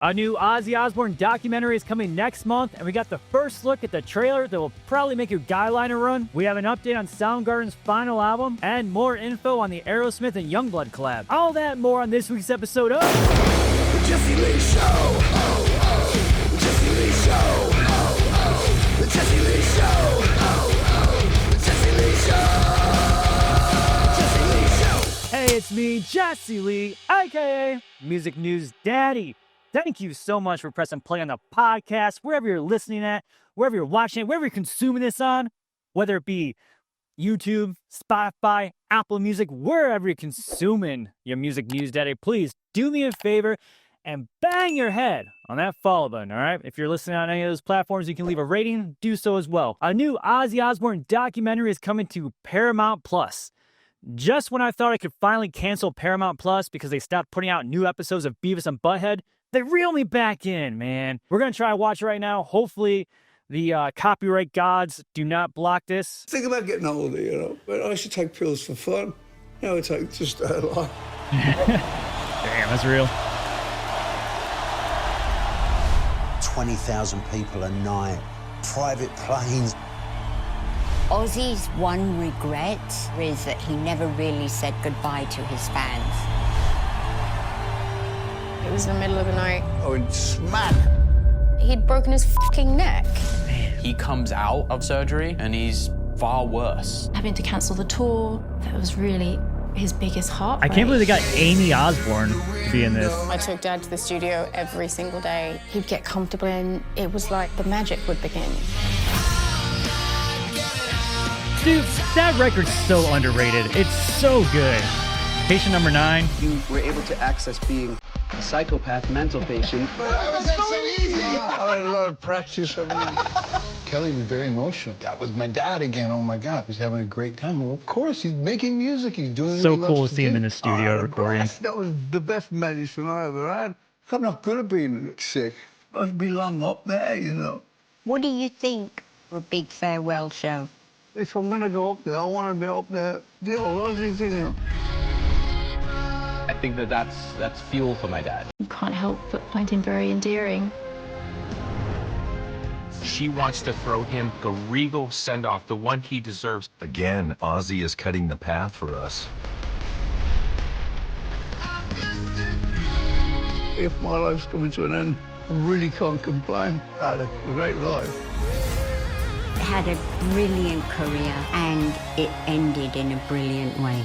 A new Ozzy Osbourne documentary is coming next month, and we got the first look at the trailer that will probably make your guy liner run. We have an update on Soundgarden's final album, and more info on the Aerosmith and Yungblud collab. All that and more on this week's episode of The Jesse Lee Show. Oh, oh. The Jesse Lee Show. Oh, oh. The Jesse Lee Show. Oh, oh. The Jesse Lee Show. Jesse Lee Show. Hey, it's me, Jesse Lee, aka Music News Daddy. Thank you so much for pressing play on the podcast, wherever you're listening at, wherever you're watching it, wherever you're consuming this on, whether it be YouTube, Spotify, Apple Music, wherever you're consuming your Music News Daddy. Please do me a favor and bang your head on that follow button, all right? If you're listening on any of those platforms, you can leave a rating, do so as well. A new Ozzy Osbourne documentary is coming to Paramount Plus. Just when I thought I could finally cancel Paramount Plus because they stopped putting out new episodes of Beavis and Butthead, they reel me back in, man. We're going to try to watch it right now. Hopefully, the copyright gods do not block this. Think about getting older, you know. But I should take pills for fun. You know, it's like just like... Damn, that's real. 20,000 people a night, private planes. Ozzy's one regret is that he never really said goodbye to his fans. It was in the middle of the night. Oh, and smack! He'd broken his fucking neck. He comes out of surgery and he's far worse. Having to cancel the tour, that was really his biggest heartbreak. I can't believe they got Amy Osbourne to be in this. I took Dad to the studio every single day. He'd get comfortable and it was like the magic would begin. Dude, that record's so underrated. It's so good. Patient number 9. You were able to access being a psychopath mental patient. That was so easy! I had a lot of practice. Kelly was very emotional. That was my dad again. Oh my God, he's having a great time. Well, of course, he's making music. He's doing what So he cool loves to see him do. in the studio recording. That was the best medicine I ever had. I'm not good at being sick. I'd belong up there, you know. What do you think for a big farewell show? If I'm gonna go up there, I want to be up there. The old Ozzy thing, you know. I think that's fuel for my dad. You can't help but find him very endearing. She wants to throw him the regal send-off, the one he deserves. Again, Ozzy is cutting the path for us. If my life's coming to an end, I really can't complain. I had a great life. Had a brilliant career and it ended in a brilliant way.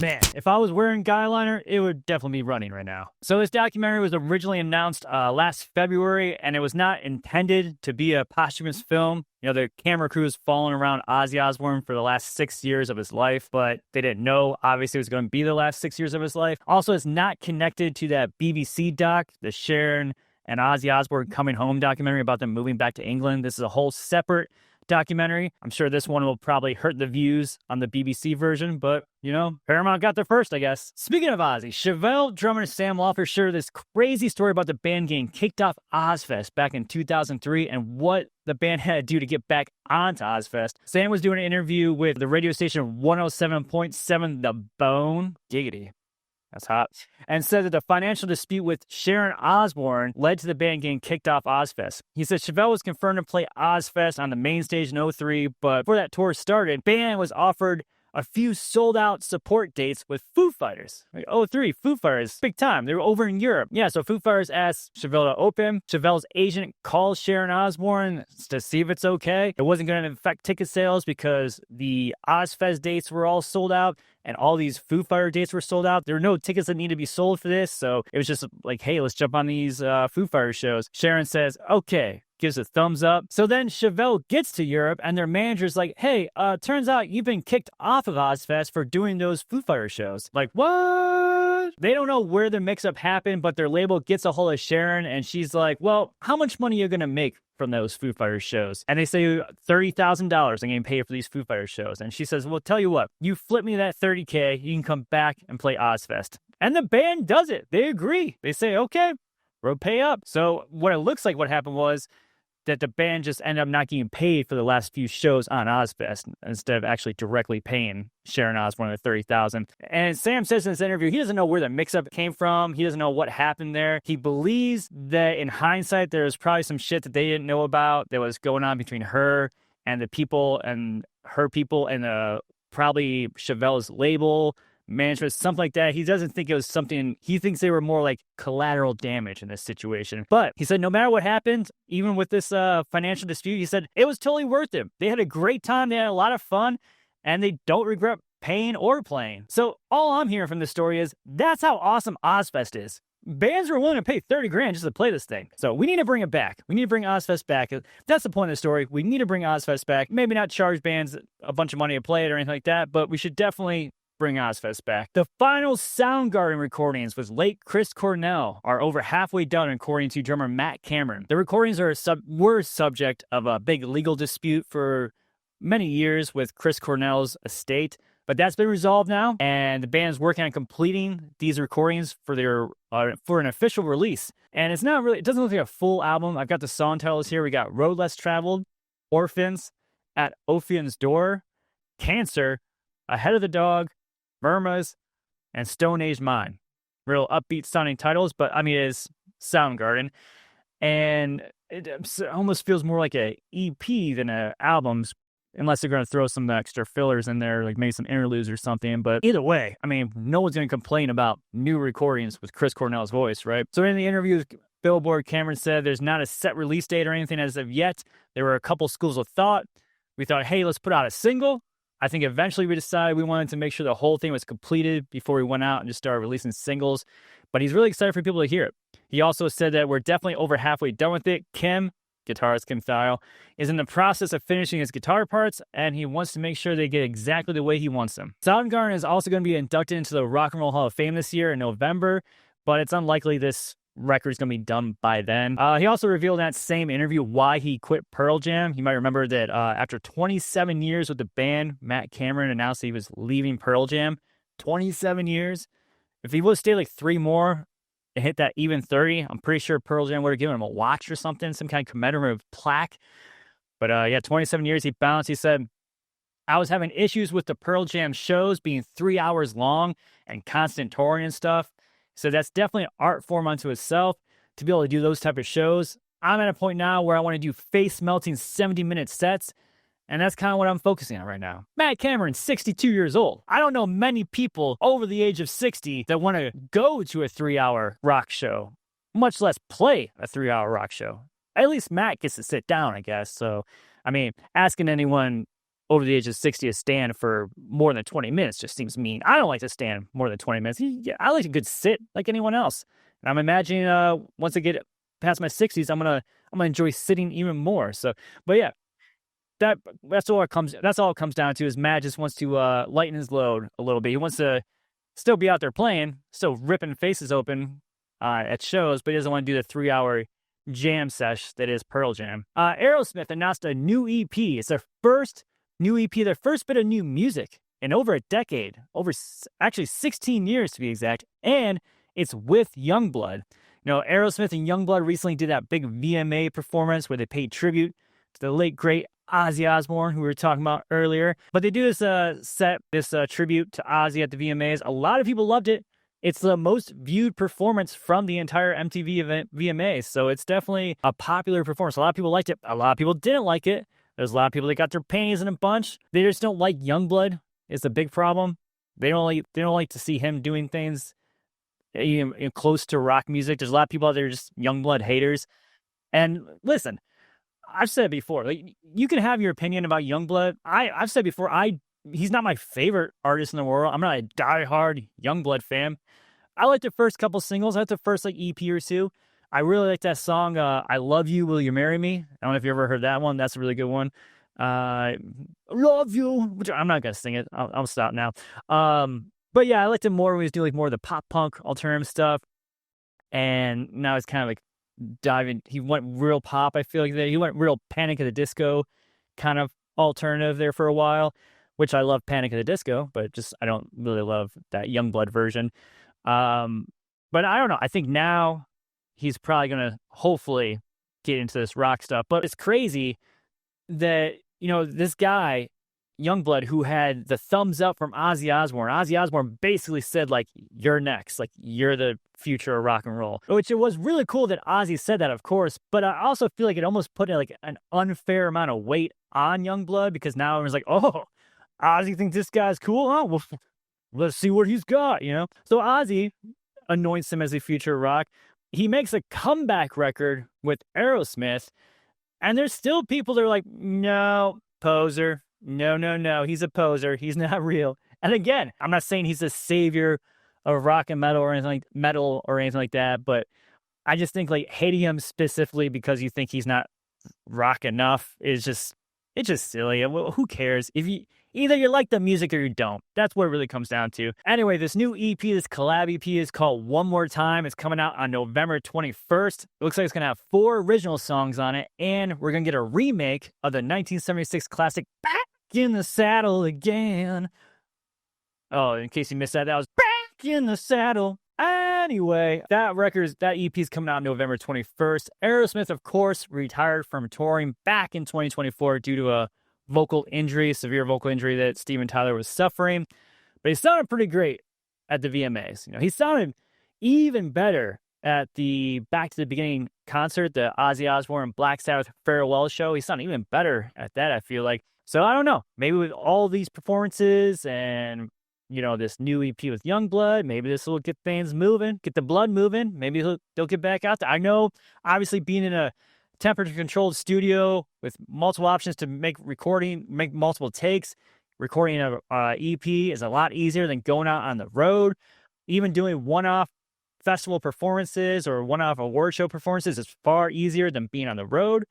Man, if I was wearing guy liner, it would definitely be running right now. So this documentary was originally announced last February, and it was not intended to be a posthumous film. You know, the camera crew was following around Ozzy Osbourne for the last 6 years of his life, but they didn't know, obviously, it was going to be the last 6 years of his life. Also, it's not connected to that BBC doc, the Sharon and Ozzy Osbourne Coming Home documentary about them moving back to England. This is a whole separate documentary. I'm sure this one will probably hurt the views on the BBC version, but, you know, Paramount got there first, I guess. Speaking of Ozzy, Chevelle drummer Sam Lawler shared this crazy story about the band getting kicked off Ozzfest back in 2003 and what the band had to do to get back onto Ozzfest. Sam was doing an interview with the radio station 107.7 The Bone. Giggity. That's hot. And said that the financial dispute with Sharon Osbourne led to the band getting kicked off Ozzfest. He said Chevelle was confirmed to play Ozzfest on the main stage in 03, but before that tour started, band was offered a few sold-out support dates with Foo Fighters. Like, 03, Foo Fighters, big time. They were over in Europe. Yeah, so Foo Fighters asked Chevelle to open. Chevelle's agent called Sharon Osbourne to see if it's okay. It wasn't going to affect ticket sales because the Ozzfest dates were all sold out, and all these Foo Fighter dates were sold out. There were no tickets that needed to be sold for this, so it was just like, hey, let's jump on these Foo Fighter shows. Sharon says, okay, gives a thumbs up. So then Chevelle gets to Europe, and their manager's like, hey, turns out you've been kicked off of Ozzfest for doing those Foo Fighter shows. Like, what? They don't know where the mix-up happened, but their label gets a hold of Sharon, and she's like, well, how much money are you going to make from those Foo Fighters shows? And they say $30,000 I'm getting paid for these Foo Fighters shows. And she says, well, tell you what, you flip me that $30K, you can come back and play Ozzfest. And the band does it. They agree. They say, okay, we'll pay up. So what it looks like what happened was that the band just ended up not getting paid for the last few shows on Ozzfest instead of actually directly paying Sharon Osbourne the $30,000. And Sam says in this interview, he doesn't know where the mix-up came from. He doesn't know what happened there. He believes that in hindsight, there was probably some shit that they didn't know about that was going on between her and the people and her people and probably Chevelle's label, management, something like that. He doesn't think it was something, he thinks they were more like collateral damage in this situation. But he said no matter what happened, even with this financial dispute, he said it was totally worth it. They had a great time, they had a lot of fun, and they don't regret paying or playing. So all I'm hearing from this story is that's how awesome Ozzfest is. Bands were willing to pay 30 grand just to play this thing. So we need to bring it back. We need to bring Ozzfest back. That's the point of the story. We need to bring Ozzfest back. Maybe not charge bands a bunch of money to play it or anything like that, but we should definitely bring Ozzfest back. The final Soundgarden recordings with late Chris Cornell are over halfway done, according to drummer Matt Cameron. The recordings were subject of a big legal dispute for many years with Chris Cornell's estate, but that's been resolved now, and the band's working on completing these recordings for an official release. And it doesn't look like a full album. I've got the song titles here. We got Road Less Traveled, Orphans, At Ophian's Door, Cancer, Ahead of the Dog, Murmas, and Stone Age Mine. Real upbeat sounding titles, but I mean, it is Soundgarden. And it almost feels more like an EP than an album, unless they're going to throw some extra fillers in there, like maybe some interludes or something. But either way, I mean, no one's going to complain about new recordings with Chris Cornell's voice, right? So in the interview with Billboard, Cameron said there's not a set release date or anything as of yet. There were a couple schools of thought. We thought, hey, let's put out a single. I think eventually we decided we wanted to make sure the whole thing was completed before we went out and just started releasing singles. But he's really excited for people to hear it. He also said that we're definitely over halfway done with it. Guitarist Kim Thile, is in the process of finishing his guitar parts, and he wants to make sure they get exactly the way he wants them. Soundgarden is also going to be inducted into the Rock and Roll Hall of Fame this year in November, but it's unlikely this record is going to be done by then. He also revealed in that same interview why he quit Pearl Jam. You might remember that after 27 years with the band, Matt Cameron announced he was leaving Pearl Jam. 27 years. If he would stay like 3 more and hit that even 30, I'm pretty sure Pearl Jam would have given him a watch or something, some kind of commemorative plaque. But 27 years he bounced. He said, I was having issues with the Pearl Jam shows being 3 hours long and constant touring and stuff. So that's definitely an art form unto itself to be able to do those type of shows. I'm at a point now where I want to do face-melting 70-minute sets, and that's kind of what I'm focusing on right now. Matt Cameron's 62 years old. I don't know many people over the age of 60 that want to go to a 3-hour rock show, much less play a 3-hour rock show. At least Matt gets to sit down, I guess. So, I mean, asking anyone over the age of 60 to stand for more than 20 minutes just seems mean. I don't like to stand more than 20 minutes. I like a good sit like anyone else. And I'm imagining once I get past my 60s, I'm gonna enjoy sitting even more. So, but yeah, that's all it comes down to is Matt just wants to lighten his load a little bit. He wants to still be out there playing, still ripping faces open at shows, but he doesn't want to do the 3-hour jam sesh that is Pearl Jam. Aerosmith announced a new EP. It's their first new EP, their first bit of new music in over a decade, actually 16 years to be exact, and it's with Yungblud. You know, Aerosmith and Yungblud recently did that big VMA performance where they paid tribute to the late, great Ozzy Osbourne, who we were talking about earlier. But they do this tribute to Ozzy at the VMAs. A lot of people loved it. It's the most viewed performance from the entire MTV event VMAs, so it's definitely a popular performance. A lot of people liked it. A lot of people didn't like it. There's a lot of people that got their panties in a bunch. They just don't like Yungblud. It's a big problem. They don't like to see him doing things close to rock music. There's a lot of people out there just Yungblud haters. And listen, I've said it before. Like, you can have your opinion about Yungblud. I've said before, he's not my favorite artist in the world. I'm not a diehard Yungblud fan. I like the first couple singles. I like the first EP or two. I really like that song, I Love You, Will You Marry Me? I don't know if you ever heard that one. That's a really good one. Love You, which I'm not going to sing it. I'll stop now. But yeah, I liked him more when he was doing like more of the pop punk alternative stuff. And now it's kind of like he went real pop, I feel like. He went real Panic at the Disco kind of alternative there for a while, which I love Panic at the Disco, but just I don't really love that Yungblud version. But I don't know. I think now he's probably going to hopefully get into this rock stuff. But it's crazy that, this guy, Yungblud, who had the thumbs up from Ozzy Osbourne basically said, like, you're next. Like, you're the future of rock and roll. Which it was really cool that Ozzy said that, of course. But I also feel like it almost put like an unfair amount of weight on Yungblud, because now everyone's like, oh, Ozzy thinks this guy's cool? Oh, well, let's see what he's got, So Ozzy anoints him as the future of rock. He makes a comeback record with Aerosmith, and there's still people that are like, no, poser. No, he's a poser. He's not real. And again, I'm not saying he's a savior of rock and metal or anything like that, but I just think like hating him specifically because you think he's not rock enough is just silly. Well, who cares? Either you like the music or you don't. That's what it really comes down to. Anyway, this new EP, this collab EP, is called One More Time. It's coming out on November 21st. It looks like it's going to have 4 original songs on it, and we're going to get a remake of the 1976 classic Back in the Saddle Again. Oh, in case you missed that was Back in the Saddle. Anyway, that EP is coming out November 21st. Aerosmith, of course, retired from touring back in 2024 due to a severe vocal injury that Steven Tyler was suffering. But he sounded pretty great at the VMAs. He sounded even better at the Back to the Beginning concert, the Ozzy Osbourne Black Sabbath farewell show. He sounded even better at that, I feel like. So I don't know. Maybe with all these performances and, this new EP with Yungblud, maybe this will get things moving, get the blood moving. Maybe they'll get back out there. I know, obviously, being in a temperature-controlled studio with multiple options to make multiple takes, recording an EP is a lot easier than going out on the road. Even doing one-off festival performances or one-off award show performances is far easier than being on the road.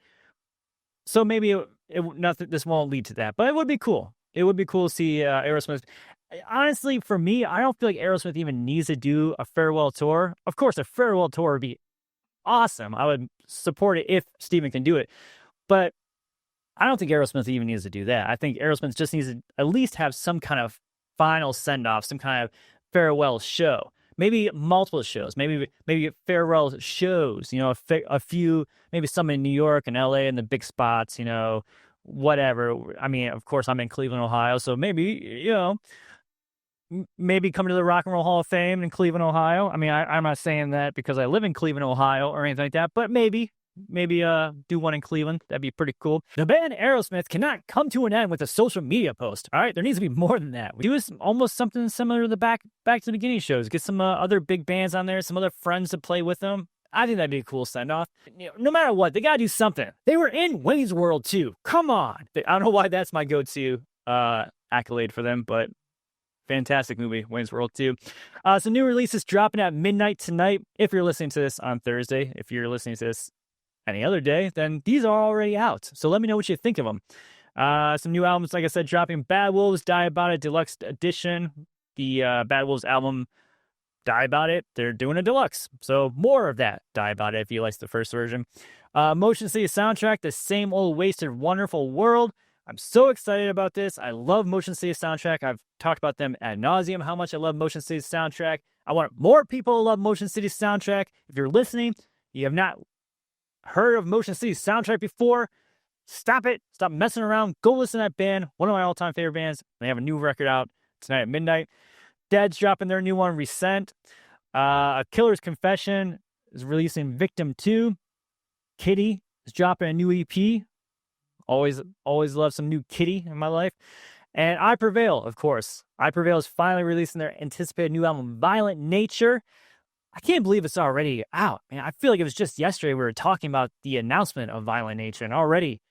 So maybe this won't lead to that, but it would be cool. It would be cool to see Aerosmith. Honestly, for me, I don't feel like Aerosmith even needs to do a farewell tour. Of course, a farewell tour would be awesome. I would support it if Steven can do it. But I don't think Aerosmith even needs to do that. I think Aerosmith just needs to at least have some kind of final send-off, some kind of farewell show. Maybe multiple shows. Maybe farewell shows, a few, maybe some in New York and LA and the big spots, whatever. I mean, of course, I'm in Cleveland, Ohio, so maybe, maybe come to the Rock and Roll Hall of Fame in Cleveland, Ohio. I mean, I'm not saying that because I live in Cleveland, Ohio or anything like that, but maybe do one in Cleveland. That'd be pretty cool. The band Aerosmith cannot come to an end with a social media post. All right, there needs to be more than that. Do almost something similar to the Back to the Beginning shows. Get some other big bands on there, some other friends to play with them. I think that'd be a cool send-off. No matter what, they gotta do something. They were in Wayne's World too. Come on. I don't know why that's my go-to accolade for them, but fantastic movie, Wayne's World 2. Some new releases dropping at midnight tonight. If you're listening to this on Thursday, if you're listening to this any other day, then these are already out. So let me know what you think of them. Some new albums, like I said, dropping. Bad Wolves, Die About It Deluxe Edition. The Bad Wolves album, Die About It, they're doing a deluxe. So more of that, Die About It, if you liked the first version. Motion City Soundtrack, The Same Old Wasted Wonderful World. I'm so excited about this. I love Motion City Soundtrack. I've talked about them ad nauseum, how much I love Motion City Soundtrack. I want more people to love Motion City Soundtrack. If you're listening, you have not heard of Motion City Soundtrack before, stop it. Stop messing around. Go listen to that band. One of my all-time favorite bands. They have a new record out tonight at midnight. Dead's dropping their new one, Resent. A Killer's Confession is releasing Victim 2. Kitty is dropping a new EP. Always love some new Kitty in my life. And I Prevail, of course. I Prevail is finally releasing their anticipated new album, Violent Nature. I can't believe it's already out. Man, I feel like it was just yesterday we were talking about the announcement of Violent Nature, and already,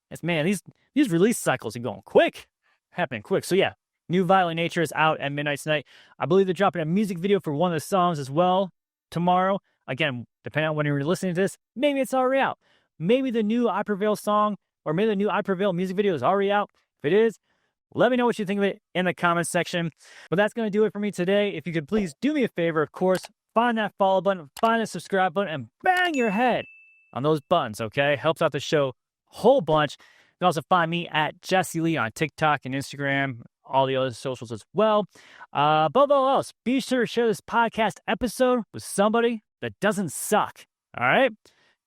these release cycles are going quick, happening quick. So yeah, new Violent Nature is out at midnight tonight. I believe they're dropping a music video for one of the songs as well tomorrow. Again, depending on when you're listening to this, maybe it's already out. Maybe the new I Prevail song, or maybe the new I Prevail music video is already out. If it is, let me know what you think of it in the comments section. But that's going to do it for me today. If you could please do me a favor, of course, find that follow button, find the subscribe button, and bang your head on those buttons, okay? Helps out the show a whole bunch. You can also find me at Jesse Lee on TikTok and Instagram, all the other socials as well. Above all else, be sure to share this podcast episode with somebody that doesn't suck, all right?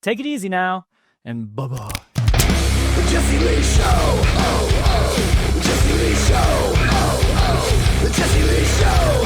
Take it easy now. and Bubba. The Jesse Lee Show. The Jesse Lee Show. The Jesse Lee Show.